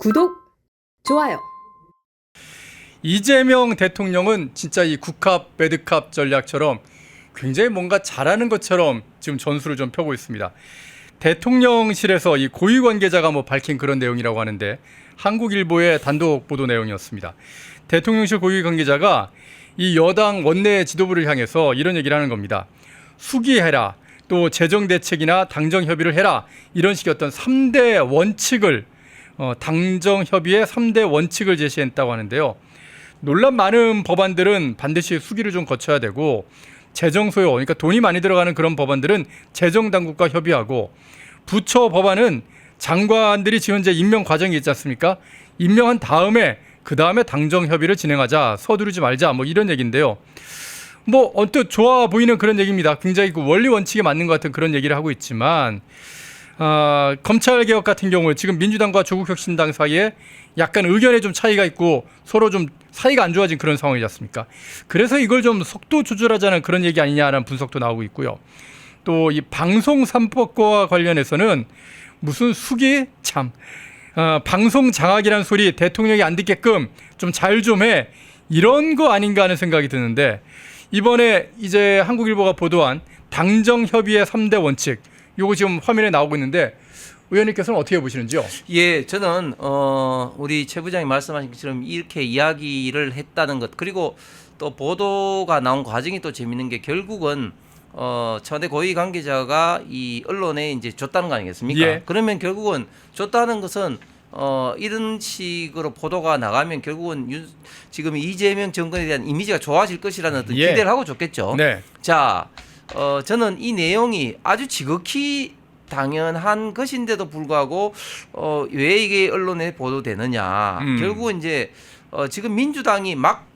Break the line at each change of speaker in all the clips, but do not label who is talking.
구독, 좋아요.
이재명 대통령은 진짜 이 국합 매드캅 전략처럼 굉장히 뭔가 잘하는 것처럼 지금 전술을 좀 펴고 있습니다. 대통령실에서 이 고위 관계자가 밝힌 그런 내용이라고 하는데 한국일보의 단독 보도 내용이었습니다. 대통령실 고위 관계자가 이 여당 원내 지도부를 향해서 이런 얘기를 하는 겁니다. 수기해라, 또 재정대책이나 당정협의를 해라, 이런 식의 어떤 3대 원칙을 당정협의의 3대 원칙을 제시했다고 하는데요. 논란 많은 법안들은 반드시 수기를 좀 거쳐야 되고, 재정 소요, 그러니까 돈이 많이 들어가는 그런 법안들은 재정당국과 협의하고, 부처 법안은 장관들이 지금 이제 임명 과정이 있지 않습니까? 임명한 다음에 그 다음에 당정협의를 진행하자, 서두르지 말자, 이런 얘기인데요. 언뜻 좋아 보이는 그런 얘기입니다. 굉장히 그 원리 원칙에 맞는 것 같은 그런 얘기를 하고 있지만, 검찰개혁 같은 경우 지금 민주당과 조국혁신당 사이에 약간 의견에 좀 차이가 있고 서로 좀 사이가 안 좋아진 그런 상황이지 않습니까? 그래서 이걸 좀 속도 조절하자는 그런 얘기 아니냐라는 분석도 나오고 있고요. 또 이 방송 3법과 관련해서는 무슨 수기? 방송 장악이라는 소리 대통령이 안 듣게끔 좀 잘 좀 해. 이런 거 아닌가 하는 생각이 드는데, 이번에 이제 한국일보가 보도한 당정협의의 3대 원칙, 요거 지금 화면에 나오고 있는데 의원님께서는 어떻게 보시는지요?
예, 저는 우리 최 부장이 말씀하신 것처럼 이렇게 이야기를 했다는 것, 그리고 또 보도가 나온 과정이 또 재밌는 게 결국은 청와대 고위 관계자가 이 언론에 이제 줬다는 거 아니겠습니까?
예.
그러면 결국은 줬다는 것은 이런 식으로 보도가 나가면 결국은 지금 이재명 정권에 대한 이미지가 좋아질 것이라는 어떤
예.
기대를 하고 줬겠죠.
네.
자, 저는 이 내용이 아주 지극히 당연한 것인데도 불구하고 왜 이게 언론에 보도되느냐. 결국은 이제 지금 민주당이 막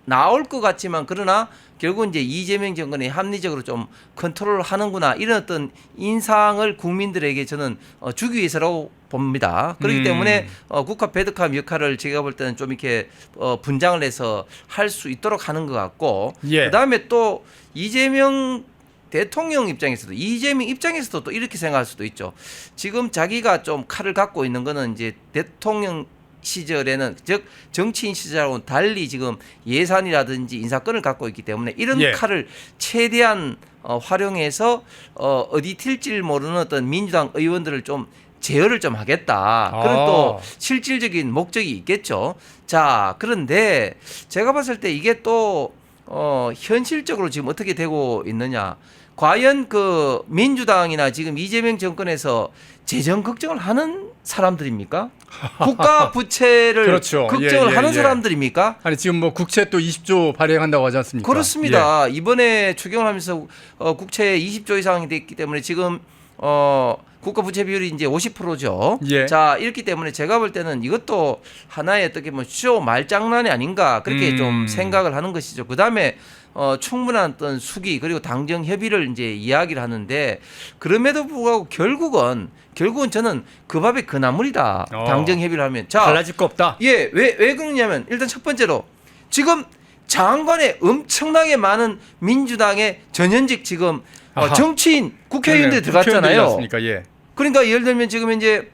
나올 것 같지만, 그러나 결국은 이제 이재명 정권이 합리적으로 좀 컨트롤 하는구나, 이런 어떤 인상을 국민들에게 저는 주기 위해서라고 봅니다. 그렇기 때문에 국합 배드캅 역할을 제가 볼 때는 좀 이렇게 분장을 해서 할 수 있도록 하는 것 같고,
예.
그다음에 또 이재명 대통령 입장에서도 또 이렇게 생각할 수도 있죠. 지금 자기가 좀 칼을 갖고 있는 거는 이제 대통령 시절에는, 즉 정치인 시절하고는 달리 지금 예산이라든지 인사권을 갖고 있기 때문에 이런
예.
칼을 최대한 활용해서 어디 튈지 모르는 어떤 민주당 의원들을 좀 제어를 좀 하겠다. 그런 또 실질적인 목적이 있겠죠. 자, 그런데 제가 봤을 때 이게 또 현실적으로 지금 어떻게 되고 있느냐. 과연 그 민주당이나 지금 이재명 정권에서 재정 걱정을 하는 사람들입니까? 국가 부채를
그렇죠.
걱정을 하는 사람들입니까?
아니 지금 국채 또 20조 발행한다고 하지 않습니까?
그렇습니다. 이번에 추경을 하면서 국채 20조 이상이 됐기 때문에 지금 국가 부채 비율이 이제 50%죠.
예.
자, 이렇기 때문에 제가 볼 때는 이것도 하나의 어떻게 쇼 말장난이 아닌가, 그렇게 좀 생각을 하는 것이죠. 그다음에 충분한 어떤 수기, 그리고 당정 협의를 이제 이야기를 하는데, 그럼에도 불구하고 결국은 저는 그 밥의 그 나물이다. 당정 협의를 하면. 자,
달라질 거 없다.
예, 왜 그러냐면, 일단 첫 번째로 지금 장관에 엄청나게 많은 민주당의 전현직 지금 정치인 국회의원들이 들어갔잖아요.
예.
그러니까 예를 들면 지금 이제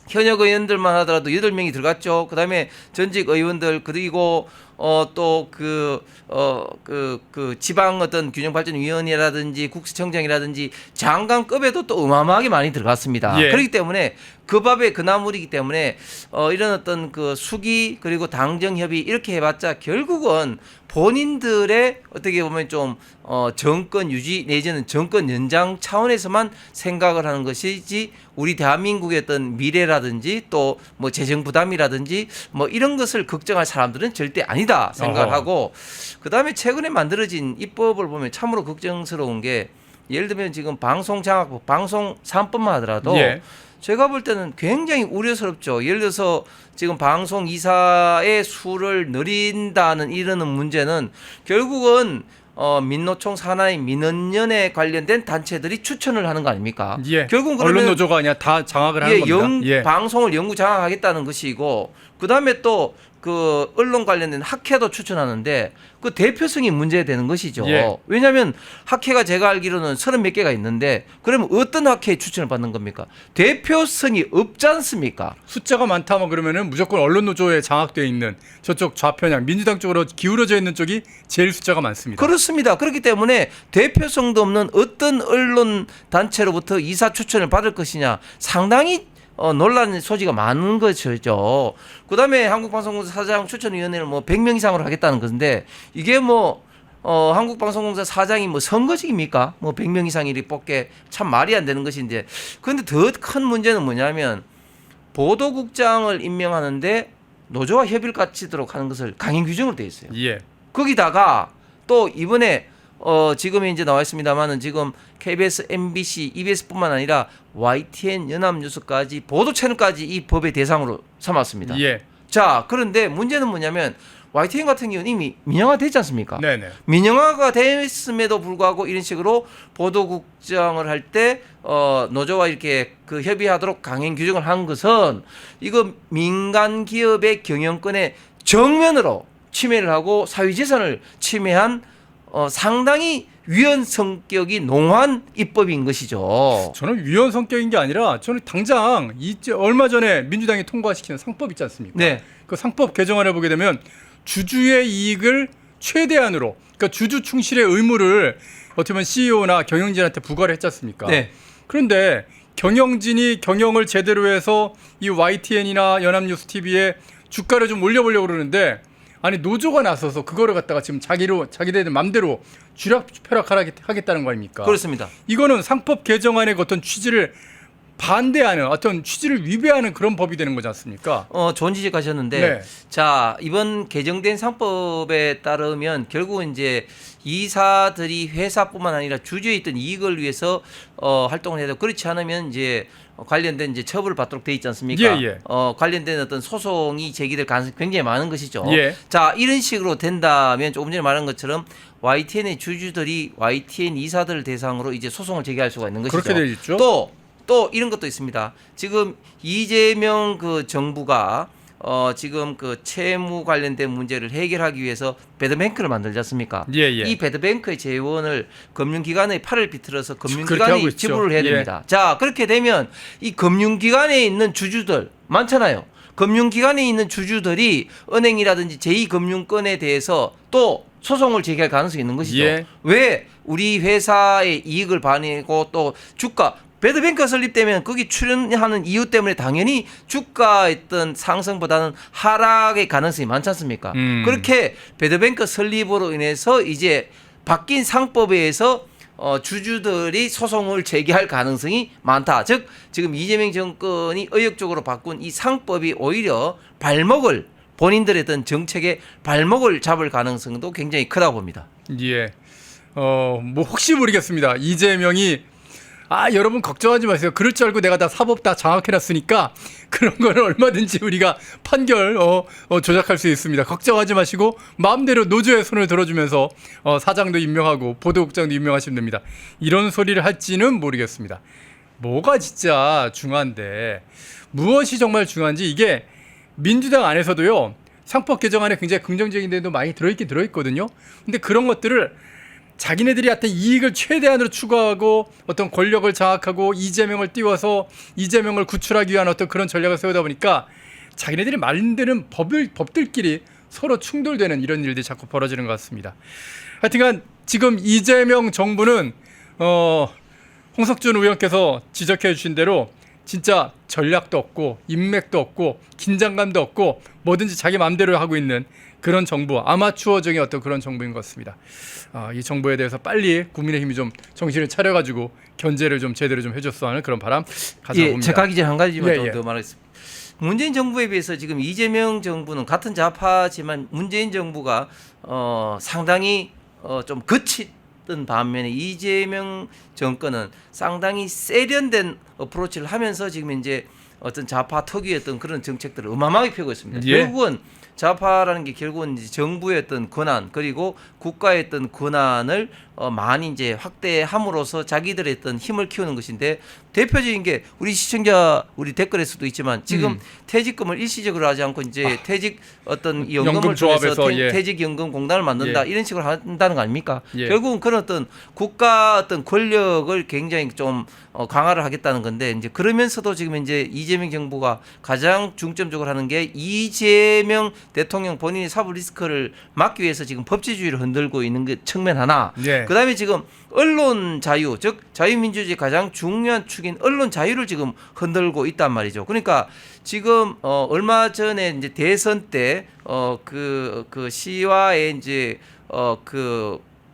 현역 의원들만 하더라도 8명이 들어갔죠. 그다음에 전직 의원들, 그리고 또 지방 어떤 균형발전위원회라든지 국세청장이라든지 장관급에도 또 어마어마하게 많이 들어갔습니다.
예.
그렇기 때문에 그 밥의 그 나물이기 때문에 이런 어떤 그 수기, 그리고 당정협의 이렇게 해봤자 결국은 본인들의 어떻게 보면 좀 정권 유지 내지는 정권 연장 차원에서만 생각을 하는 것이지, 우리 대한민국의 어떤 미래라든지 또 재정 부담이라든지 이런 것을 걱정할 사람들은 절대 아니다 생각하고, 그다음에 최근에 만들어진 입법을 보면 참으로 걱정스러운 게, 예를 들면 지금 방송장악법, 방송 3법만 하더라도
예.
제가 볼 때는 굉장히 우려스럽죠. 예를 들어서 지금 방송 이사의 수를 늘린다는 이러는 문제는 결국은 민노총 산하의 민원연에 관련된 단체들이 추천을 하는 거 아닙니까?
예.
결국은 그러면
언론노조가 아니라 다 장악을 하는 겁니다.
방송을 영구 장악하겠다는 것이고, 그다음에 또 그 언론 관련된 학회도 추천하는데 그 대표성이 문제되는 것이죠.
예.
왜냐하면 학회가 제가 알기로는 30몇 개가 있는데 그러면 어떤 학회에 추천을 받는 겁니까? 대표성이 없지 않습니까?
숫자가 많다면 그러면은 무조건 언론 노조에 장악되어 있는 저쪽 좌편향 민주당 쪽으로 기울어져 있는 쪽이 제일 숫자가 많습니다.
그렇습니다. 그렇기 때문에 대표성도 없는 어떤 언론 단체로부터 이사 추천을 받을 것이냐 상당히 논란 소지가 많은 것이죠. 그다음에 한국방송공사 사장 추천위원회를 뭐 100명 이상으로 하겠다는 건데 이게 뭐 한국방송공사 사장이 뭐 선거직입니까? 뭐 100명 이상이 뽑게 참 말이 안 되는 것인데 그런데 더 큰 문제는 뭐냐면 보도국장을 임명하는데 노조와 협의를 갖추도록 하는 것을 강행 규정으로 되어 있어요.
예.
거기다가 또 이번에 지금 이제 나와 있습니다만은 지금 KBS, MBC, EBS뿐만 아니라 YTN, 연합뉴스까지 보도 채널까지 이 법의 대상으로 삼았습니다.
예.
자, 그런데 문제는 뭐냐면 YTN 같은 경우는 이미 민영화되지 않습니까?
네네.
민영화가 됐음에도 불구하고 이런 식으로 보도국장을 할 때 노조와 이렇게 그 협의하도록 강행 규정을 한 것은 이거 민간 기업의 경영권에 정면으로 침해를 하고 사유재산을 침해한 상당히 위헌 성격이 농후한 입법인 것이죠.
저는 위헌 성격인 게 아니라 저는 당장 얼마 전에 민주당이 통과시킨 상법 있지 않습니까?
네.
그 상법 개정안을 보게 되면 주주의 이익을 최대한으로 그러니까 주주 충실의 의무를 어떻게 보면 CEO나 경영진한테 부과를 했지 않습니까?
네.
그런데 경영진이 경영을 제대로 해서 이 YTN이나 연합뉴스 TV에 주가를 좀 올려보려고 그러는데 아니 노조가 나서서 그거를 갖다가 지금 자기들 맘대로 쥐락펴락하겠다는 거 아닙니까?
그렇습니다.
이거는 상법 개정안의 어떤 취지를 반대하는 어떤 취지를 위배하는 그런 법이 되는 거지 않습니까?
좋은 지적 하셨는데
네.
자 이번 개정된 상법에 따르면 결국은 이제 이사들이 회사뿐만 아니라 주주에 있던 이익을 위해서 활동을 해도 그렇지 않으면 이제 관련된 이제 처벌을 받도록 돼 있지 않습니까?
예, 예.
관련된 어떤 소송이 제기될 가능성이 굉장히 많은 것이죠.
예.
자 이런 식으로 된다면 조금 전에 말한 것처럼 YTN의 주주들이 YTN 이사들을 대상으로 이제 소송을 제기할 수가 있는 것이죠.
그렇게 돼 있죠.
또 이런 것도 있습니다. 지금 이재명 그 정부가 지금 그 채무 관련된 문제를 해결하기 위해서 배드뱅크를 만들지 않습니까?
예, 예.
이 배드뱅크의 재원을 금융기관의 팔을 비틀어서
그렇게 하고
금융기관이
있죠.
지불을 해야
예.
됩니다. 자 그렇게 되면 이 금융기관에 있는 주주들 많잖아요. 금융기관에 있는 주주들이 은행이라든지 제2금융권에 대해서 또 소송을 제기할 가능성이 있는 것이죠.
예.
왜 우리 회사의 이익을 반영하고 또 주가 배드뱅크가 설립되면 거기 출연하는 이유 때문에 당연히 주가의 어떤 상승보다는 하락의 가능성이 많지 않습니까? 그렇게 배드뱅크 설립으로 인해서 이제 바뀐 상법에 의해서 주주들이 소송을 제기할 가능성이 많다. 즉 지금 이재명 정권이 의욕적으로 바꾼 이 상법이 오히려 발목을 본인들의 어떤 정책의 발목을 잡을 가능성도 굉장히 크다고 봅니다.
예. 뭐 혹시 모르겠습니다. 이재명이 여러분 걱정하지 마세요. 그럴 줄 알고 내가 다 사법 다 장악해놨으니까 그런 거는 얼마든지 우리가 판결 조작할 수 있습니다. 걱정하지 마시고 마음대로 노조의 손을 들어주면서 사장도 임명하고 보도국장도 임명하시면 됩니다. 이런 소리를 할지는 모르겠습니다. 뭐가 진짜 중요한데 무엇이 정말 중요한지 이게 민주당 안에서도요. 상법 개정안에 굉장히 긍정적인 데도 많이 들어있거든요. 근데 그런 것들을 자기네들이 어떤 이익을 최대한으로 추구하고 어떤 권력을 장악하고 이재명을 띄워서 이재명을 구출하기 위한 어떤 그런 전략을 세우다 보니까 자기네들이 만드는 법들끼리 서로 충돌되는 이런 일들이 자꾸 벌어지는 것 같습니다. 하여튼간 지금 이재명 정부는 홍석준 의원께서 지적해 주신 대로 진짜 전략도 없고 인맥도 없고 긴장감도 없고 뭐든지 자기 마음대로 하고 있는 그런 정부, 아마추어적인 어떤 그런 정부인 것 같습니다. 이 정부에 대해서 빨리 국민의힘이 좀 정신을 차려가지고 견제를 좀 제대로 좀 해줬어 하는 그런 바람 가져봅니다.
제가 하기 전에 한 가지만
예, 예.
더 말하겠습니다. 문재인 정부에 비해서 지금 이재명 정부는 같은 좌파지만 문재인 정부가 상당히 좀 거쳤던 반면에 이재명 정권은 상당히 세련된 어프로치를 하면서 지금 이제 어떤 좌파 특유의 어떤 그런 정책들을 어마어마하게 펴고 있습니다.
예.
결국은 좌파라는 게 결국은 이제 정부의 어떤 권한 그리고 국가의 어떤 권한을 많이 이제 확대함으로써 자기들의 어떤 힘을 키우는 것인데 대표적인 게 우리 시청자 우리 댓글에서도 있지만 지금 퇴직금을 일시적으로 하지 않고 이제 퇴직 어떤 연금을
연금
통해서
조합에서, 예.
퇴직연금공단을 만든다
예.
이런 식으로 한다는 거 아닙니까?
예.
결국은 그런 어떤 국가 어떤 권력을 굉장히 좀 강화를 하겠다는 건데 이제 그러면서도 지금 이제 이재명 정부가 가장 중점적으로 하는 게 이재명 대통령 본인이 사법 리스크를 막기 위해서 지금 법치주의를 흔들고 있는 그 측면 하나.
예.
그다음에 지금 언론 자유, 즉 자유민주주의 가장 중요한 축인 언론 자유를 지금 흔들고 있단 말이죠. 그러니까 지금 얼마 전에 이제 대선 때 그 시와의 이제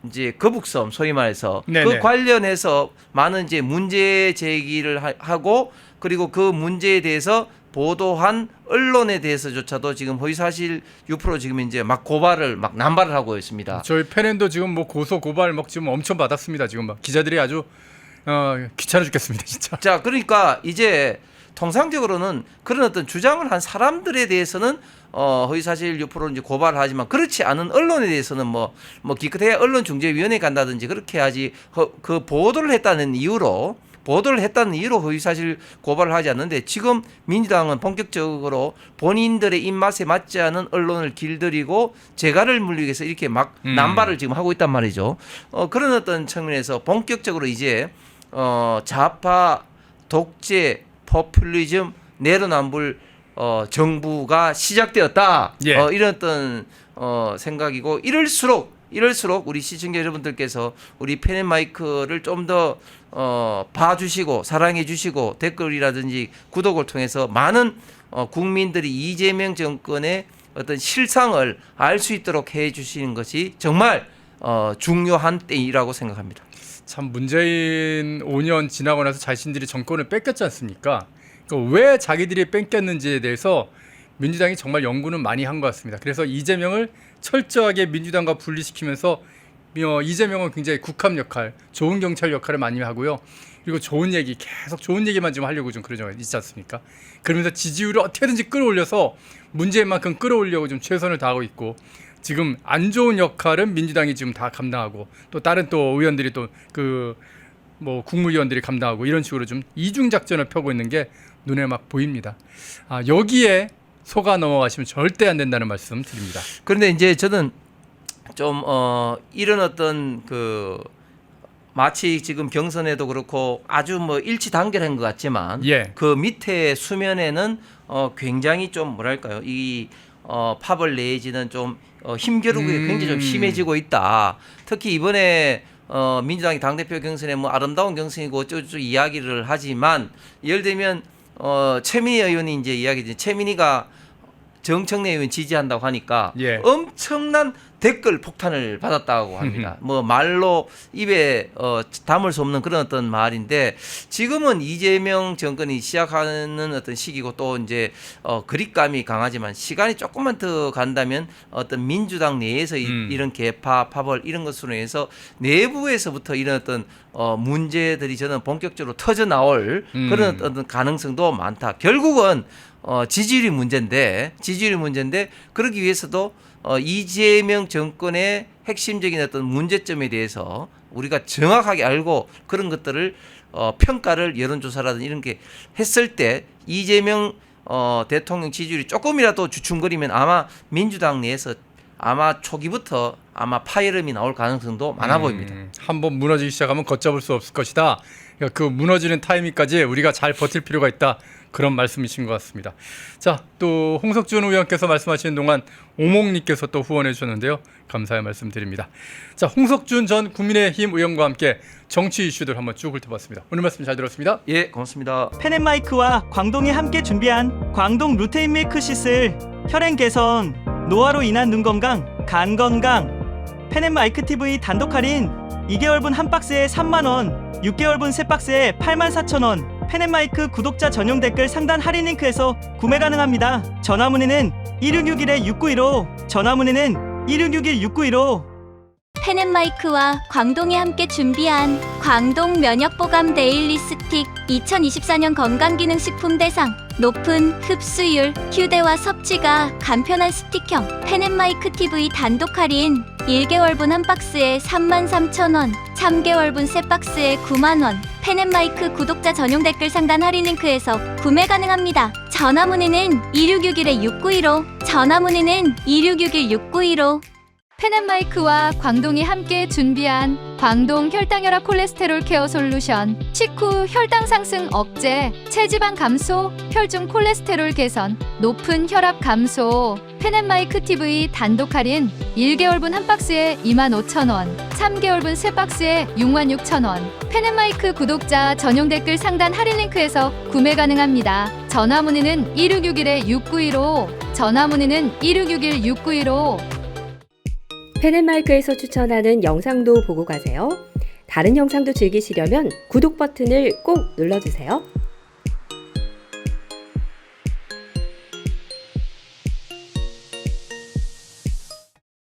이제 거북섬 소위 말해서
네네.
그 관련해서 많은 이제 문제 제기를 하고 그리고 그 문제에 대해서 보도한 언론에 대해서조차도 지금 허위사실 유포로 지금 이제 막 고발을 막 남발을 하고 있습니다.
저희 팬엔도 지금 뭐 고소 고발 막 지금 엄청 받았습니다. 지금 막 기자들이 아주 귀찮아 죽겠습니다, 진짜.
자, 그러니까 이제 통상적으로는 그런 어떤 주장을 한 사람들에 대해서는 허위사실 유포로 이제 고발을 하지만 그렇지 않은 언론에 대해서는 뭐 기껏해야 언론중재위원회 간다든지 그렇게 하지 그 보도를 했다는 이유로 허위사실 고발을 하지 않는데 지금 민주당은 본격적으로 본인들의 입맛에 맞지 않은 언론을 길들이고 재갈을 물리기 위해서 이렇게 막 남발을 지금 하고 있단 말이죠. 그런 어떤 측면에서 본격적으로 이제 좌파 독재 포퓰리즘 내로남불 정부가 시작되었다.
예.
이런 어떤 생각이고 이럴수록 우리 시청자 여러분들께서 우리 펜앤마이크를 좀 더 봐주시고 사랑해 주시고 댓글이라든지 구독을 통해서 많은 국민들이 이재명 정권의 어떤 실상을 알 수 있도록 해 주시는 것이 정말 중요한 때이라고 생각합니다.
참 문재인 5년 지나고 나서 자신들이 정권을 뺏겼지 않습니까? 그러니까 왜 자기들이 뺏겼는지에 대해서 민주당이 정말 연구는 많이 한 것 같습니다. 그래서 이재명을 철저하게 민주당과 분리시키면서 이재명은 굉장히 국합 역할, 좋은 경찰 역할을 많이 하고요. 그리고 좋은 얘기, 계속 좋은 얘기만 좀 하려고 좀 그러죠. 있지 않습니까? 그러면서 지지율을 어떻게든지 끌어올려서 문재인만큼 끌어올려고 좀 최선을 다하고 있고 지금 안 좋은 역할은 민주당이 지금 다 감당하고 또 다른 또 의원들이 또 뭐 국무위원들이 감당하고 이런 식으로 좀 이중 작전을 펴고 있는 게 눈에 막 보입니다. 여기에 속아 넘어가시면 절대 안 된다는 말씀 드립니다.
그런데 이제 저는 좀 이런 어떤 마치 지금 경선에도 그렇고 아주 뭐 일치단결한 것 같지만
예.
그 밑에 수면에는 굉장히 좀 뭐랄까요 이 파벌 내지는 좀 힘겨루기 굉장히 좀 심해지고 있다. 특히 이번에 민주당이 당대표 경선에 뭐 아름다운 경선이고 어쩌고저쩌고 이야기를 하지만 예를 들면 최민희 의원이 이제 이야기지 최민희가 정청래 의원 지지한다고 하니까
예.
엄청난 댓글 폭탄을 받았다고 합니다. 뭐 말로 입에 담을 수 없는 그런 어떤 말인데 지금은 이재명 정권이 시작하는 어떤 시기고 또 이제 그립감이 강하지만 시간이 조금만 더 간다면 어떤 민주당 내에서 이런 개파 파벌 이런 것으로 해서 내부에서부터 이런 어떤 문제들이 저는 본격적으로 터져 나올 그런 어떤 가능성도 많다. 결국은 지지율이 문제인데 그러기 위해서도 이재명 정권의 핵심적인 어떤 문제점에 대해서 우리가 정확하게 알고 그런 것들을 평가를 여론조사라든지 이런 게 했을 때 이재명 대통령 지지율이 조금이라도 주춤거리면 아마 민주당 내에서 아마 초기부터 아마 파열음이 나올 가능성도 많아 보입니다.
한번 무너지기 시작하면 걷잡을 수 없을 것이다. 그러니까 그 무너지는 타이밍까지 우리가 잘 버틸 필요가 있다. 그런 말씀이신 것 같습니다. 자, 또 홍석준 의원께서 말씀하시는 동안 오목님께서 또 후원해 주셨는데요. 감사의 말씀드립니다. 자, 홍석준 전 국민의힘 의원과 함께 정치 이슈들 한번 쭉 훑어봤습니다. 오늘 말씀 잘 들었습니다.
예, 고맙습니다.
펜앤마이크와 광동이 함께 준비한 광동 루테인 밀크시슬 혈행 개선, 노화로 인한 눈 건강, 간 건강. 펜앤마이크 TV 단독 할인 2개월분 한 박스에 3만원, 6개월분 세 박스에 84,000원. 펜앤마이크 구독자 전용 댓글 상단 할인 링크에서 구매 가능합니다. 전화 문의는 1661-6915, 전화 문의는 1661-6915.
펜앤마이크와 광동이 함께 준비한 광동 면역보감 데일리 스틱 2024년 건강기능식품 대상 높은 흡수율, 휴대와 섭취가 간편한 스틱형 펜앤마이크 TV 단독 할인 1개월분 한 박스에 33,000원, 3개월분 세 박스에 9만원 펜앤마이크 구독자 전용 댓글 상단 할인 링크에서 구매 가능합니다. 전화 문의는 2661-6915 전화 문의는 2661-6915
펜앤마이크와 광동이 함께 준비한 광동 혈당혈압 콜레스테롤 케어 솔루션 식후 혈당 상승 억제, 체지방 감소, 혈중 콜레스테롤 개선, 높은 혈압 감소 펜앤마이크 TV 단독 할인 1개월분 한 박스에 25,000원, 3개월분 세 박스에 66,000원 펜앤마이크 구독자 전용 댓글 상단 할인 링크에서 구매 가능합니다. 전화 문의는 1661-6915 전화 문의는 1661-6915
펜앤마이크에서 추천하는 영상도 보고 가세요. 다른 영상도 즐기시려면 구독 버튼을 꼭 눌러주세요.